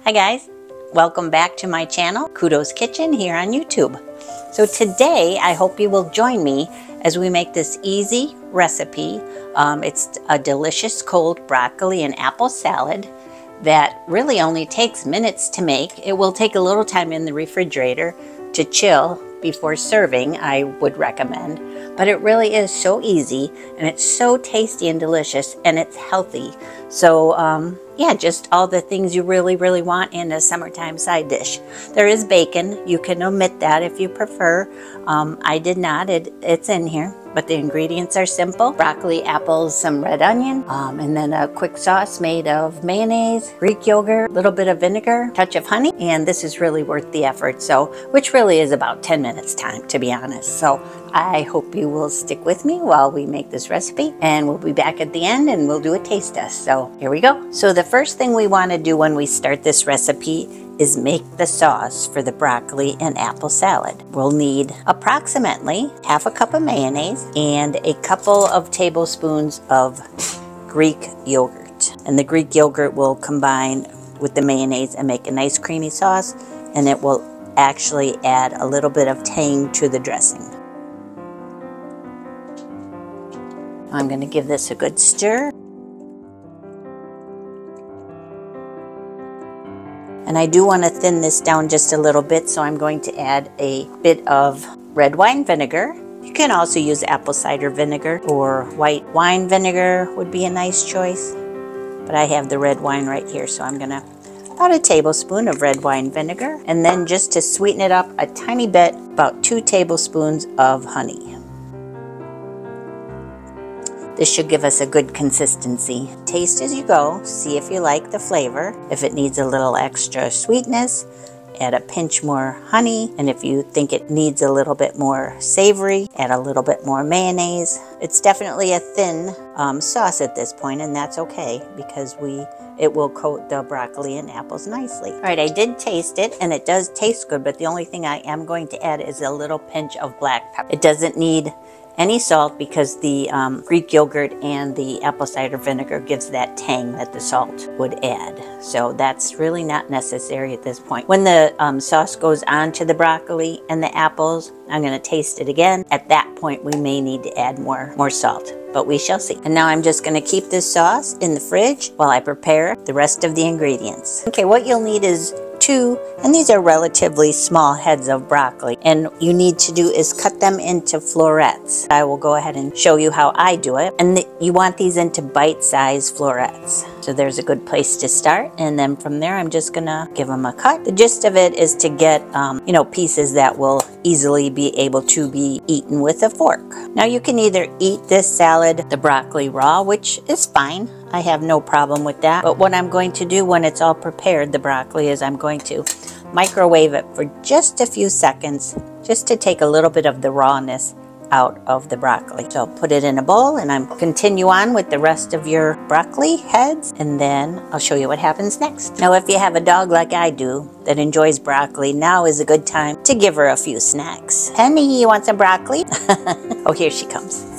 Hi guys, welcome back to my channel, Kudos Kitchen here on YouTube. So today I hope you will join me as we make this easy recipe. It's a delicious cold broccoli and apple salad that really only takes minutes to make. It will take a little time in the refrigerator to chill before serving, I would recommend. But it really is so easy, and it's so tasty and delicious, and it's healthy. So yeah, just all the things you really want in a summertime side dish. There is bacon. You can omit that if you prefer. I did not. It's in here. But the ingredients are simple. Broccoli, apples, some red onion, and then a quick sauce made of mayonnaise, Greek yogurt, a little bit of vinegar, touch of honey, and this is really worth the effort. So, which really is about 10 minutes time, to be honest. So I hope you will stick with me while we make this recipe, and we'll be back at the end and we'll do a taste test. So here we go. So the first thing we want to do when we start this recipe is make the sauce for the broccoli and apple salad. We'll need approximately half a cup of mayonnaise and a couple of tablespoons of Greek yogurt. And the Greek yogurt will combine with the mayonnaise and make a nice creamy sauce, and it will actually add a little bit of tang to the dressing. I'm going to give this a good stir. And I do want to thin this down just a little bit, so I'm going to add a bit of red wine vinegar. You can also use apple cider vinegar, or white wine vinegar would be a nice choice. But I have the red wine right here, so I'm gonna about a tablespoon of red wine vinegar. And then just to sweeten it up a tiny bit, about 2 tablespoons of honey. This should give us a good consistency. Taste as you go, see if you like the flavor. If it needs a little extra sweetness, add a pinch more honey. And if you think it needs a little bit more savory, add a little bit more mayonnaise. It's definitely a thin sauce at this point, and that's okay because it will coat the broccoli and apples nicely. All right, I did taste it, and it does taste good, but the only thing I am going to add is a little pinch of black pepper. It doesn't need any salt because the Greek yogurt and the apple cider vinegar gives that tang that the salt would add. So that's really not necessary at this point. When the sauce goes on to the broccoli and the apples, I'm going to taste it again. At that point, we may need to add more salt, but we shall see. And now I'm just going to keep this sauce in the fridge while I prepare the rest of the ingredients. Okay, what you'll need is 2, and these are relatively small heads of broccoli, and you need to do is cut them into florets. I will go ahead and show you how I do it, and you want these into bite-sized florets. So there's a good place to start, and then from there I'm just gonna give them a cut. The gist of it is to get pieces that will easily be able to be eaten with a fork. Now you can either eat this salad, the broccoli raw, which is fine. I have no problem with that. But what I'm going to do when it's all prepared, the broccoli, is I'm going to microwave it for just a few seconds, just to take a little bit of the rawness out of the broccoli. So I'll put it in a bowl, and I'm continue on with the rest of your broccoli heads, and then I'll show you what happens next. Now, if you have a dog like I do that enjoys broccoli, now is a good time to give her a few snacks. Penny, you want some broccoli? Oh, here she comes.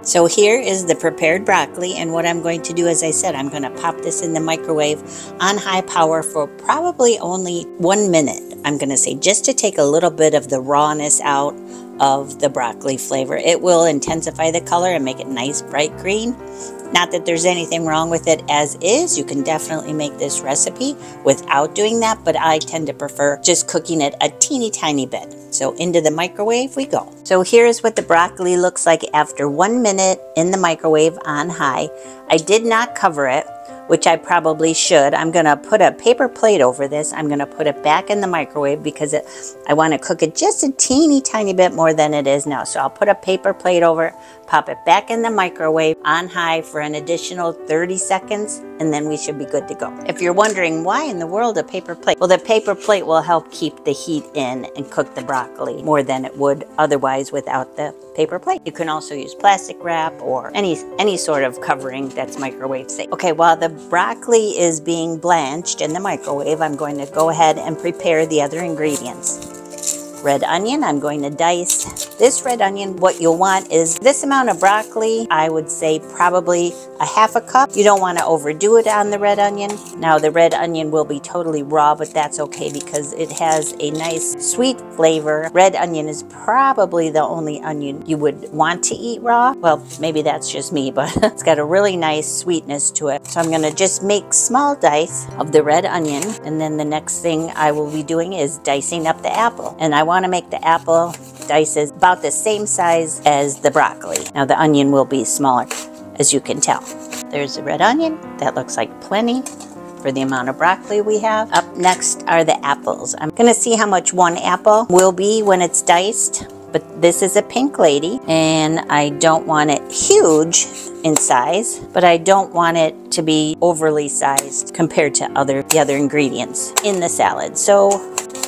So here is the prepared broccoli, and what I'm going to do, as I said, I'm going to pop this in the microwave on high power for probably only 1 minute. I'm going to say just to take a little bit of the rawness out of the broccoli flavor. It will intensify the color and make it nice bright green. Not that there's anything wrong with it as is. You can definitely make this recipe without doing that, but I tend to prefer just cooking it a teeny tiny bit. So into the microwave we go. So here's what the broccoli looks like after 1 minute in the microwave on high. I did not cover it, which I probably should. I'm going to put a paper plate over this. I'm going to put it back in the microwave because I want to cook it just a teeny tiny bit more than it is now. So I'll put a paper plate over it, pop it back in the microwave on high for an additional 30 seconds, and then we should be good to go. If you're wondering why in the world a paper plate, well, the paper plate will help keep the heat in and cook the broccoli more than it would otherwise without the paper plate. You can also use plastic wrap or any sort of covering that's microwave safe. Okay, while the broccoli is being blanched in the microwave, I'm going to go ahead and prepare the other ingredients. Red onion, I'm going to dice this red onion, what you'll want is this amount of broccoli. I would say probably a half a cup. You don't want to overdo it on the red onion. Now the red onion will be totally raw, but that's okay because it has a nice sweet flavor. Red onion is probably the only onion you would want to eat raw. Well, maybe that's just me, but it's got a really nice sweetness to it. So I'm going to just make small dice of the red onion, and then the next thing I will be doing is dicing up the apple. And I want to make the apple dices about the same size as the broccoli. Now the onion will be smaller, as you can tell. There's the red onion. That looks like plenty for the amount of broccoli we have. Up next are the apples. I'm gonna see how much one apple will be when it's diced, but this is a pink lady, and I don't want it huge in size, but I don't want it to be overly sized compared to the other ingredients in the salad. So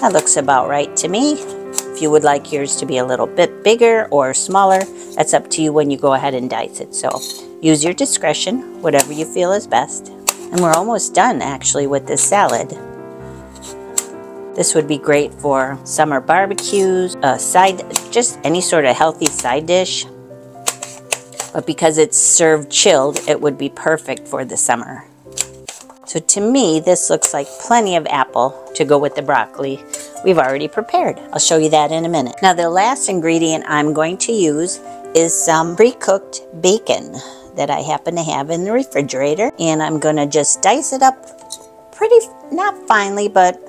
that looks about right to me. If you would like yours to be a little bit bigger or smaller, that's up to you when you go ahead and dice it. So use your discretion, whatever you feel is best. And we're almost done actually with this salad. This would be great for summer barbecues, just any sort of healthy side dish. But because it's served chilled, it would be perfect for the summer. So to me, this looks like plenty of apple to go with the broccoli we've already prepared. I'll show you that in a minute. Now the last ingredient I'm going to use is some pre-cooked bacon that I happen to have in the refrigerator. And I'm gonna just dice it up pretty, not finely, but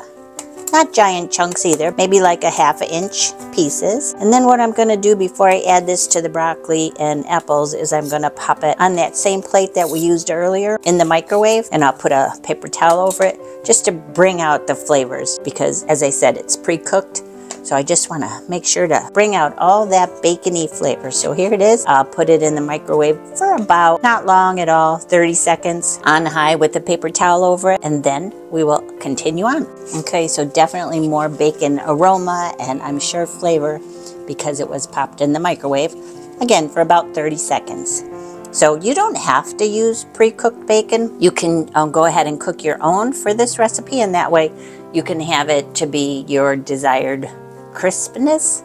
not giant chunks either, maybe like a ½ inch pieces. And then what I'm gonna do before I add this to the broccoli and apples is I'm gonna pop it on that same plate that we used earlier in the microwave, and I'll put a paper towel over it just to bring out the flavors, because as I said, it's pre-cooked. So I just want to make sure to bring out all that bacony flavor. So here it is. I'll put it in the microwave for about, not long at all, 30 seconds on high with a paper towel over it, and then we will continue on. Okay, so definitely more bacon aroma and I'm sure flavor because it was popped in the microwave, again, for about 30 seconds. So you don't have to use pre-cooked bacon. You can go ahead and cook your own for this recipe, and that way you can have it to be your desired crispness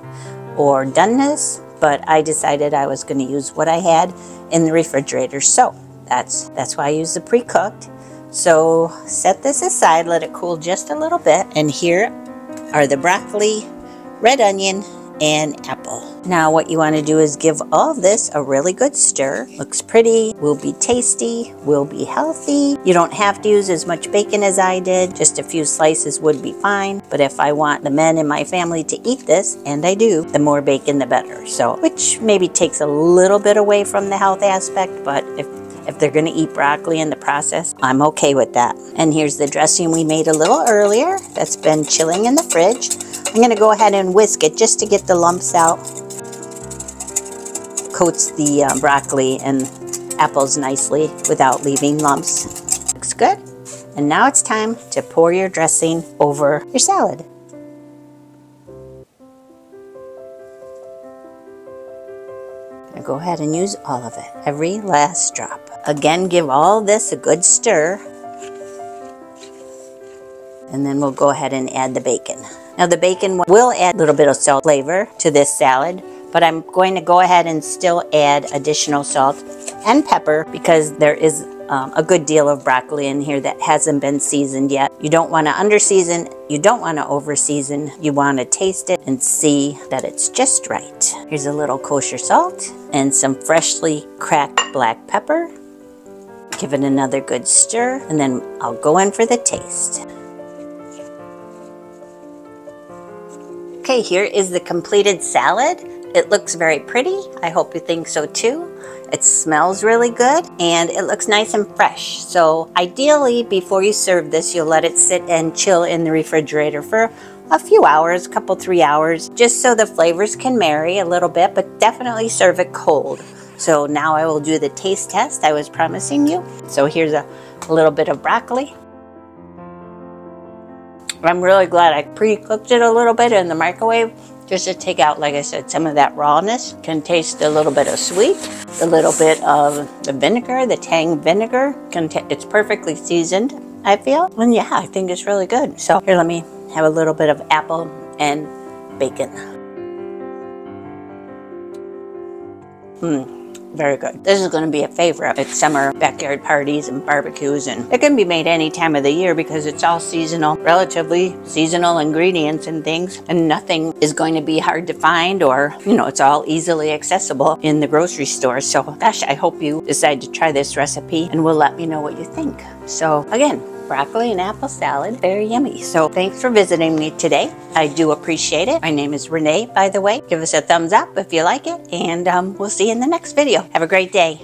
or doneness, but I decided I was going to use what I had in the refrigerator, so that's why I use the pre-cooked. So set this aside, let it cool just a little bit, and here are the broccoli, red onion, and apple. Now what you want to do is give all of this a really good stir. Looks pretty, will be tasty, will be healthy. You don't have to use as much bacon as I did, just a few slices would be fine. But if I want the men in my family to eat this, and I do, the more bacon the better. So, which maybe takes a little bit away from the health aspect, but if they're going to eat broccoli in the process, I'm okay with that. And here's the dressing we made a little earlier that's been chilling in the fridge. I'm going to go ahead and whisk it just to get the lumps out. Coats the broccoli and apples nicely without leaving lumps. Looks good. And now it's time to pour your dressing over your salad. Go ahead and use all of it, every last drop. Again, give all this a good stir, and then we'll go ahead and add the bacon. Now the bacon will add a little bit of salt flavor to this salad, but I'm going to go ahead and still add additional salt and pepper because there is a good deal of broccoli in here that hasn't been seasoned yet. You don't want to under-season, you don't want to over-season. You want to taste it and see that it's just right. Here's a little kosher salt and some freshly cracked black pepper. Give it another good stir, and then I'll go in for the taste. Okay, here is the completed salad. It looks very pretty. I hope you think so too. It smells really good and it looks nice and fresh. So ideally, before you serve this, you'll let it sit and chill in the refrigerator for a few hours, a couple, 3 hours, just so the flavors can marry a little bit, but definitely serve it cold. So now I will do the taste test I was promising you. So here's a little bit of broccoli. I'm really glad I pre-cooked it a little bit in the microwave just to take out, like I said, some of that rawness. Can taste a little bit of sweet, a little bit of the vinegar, the tang vinegar. It's perfectly seasoned, I feel. And yeah, I think it's really good. So here, let me have a little bit of apple and bacon. Very good. This is going to be a favorite at summer backyard parties and barbecues, and it can be made any time of the year because it's all seasonal, relatively seasonal ingredients and things, and nothing is going to be hard to find, or, you know, it's all easily accessible in the grocery store. So gosh, I hope you decide to try this recipe and will let me know what you think. So again, broccoli and apple salad, very yummy. So thanks for visiting me today. I do appreciate it. My name is Renee, by the way. Give us a thumbs up if you like it, and we'll see you in the next video. Have a great day.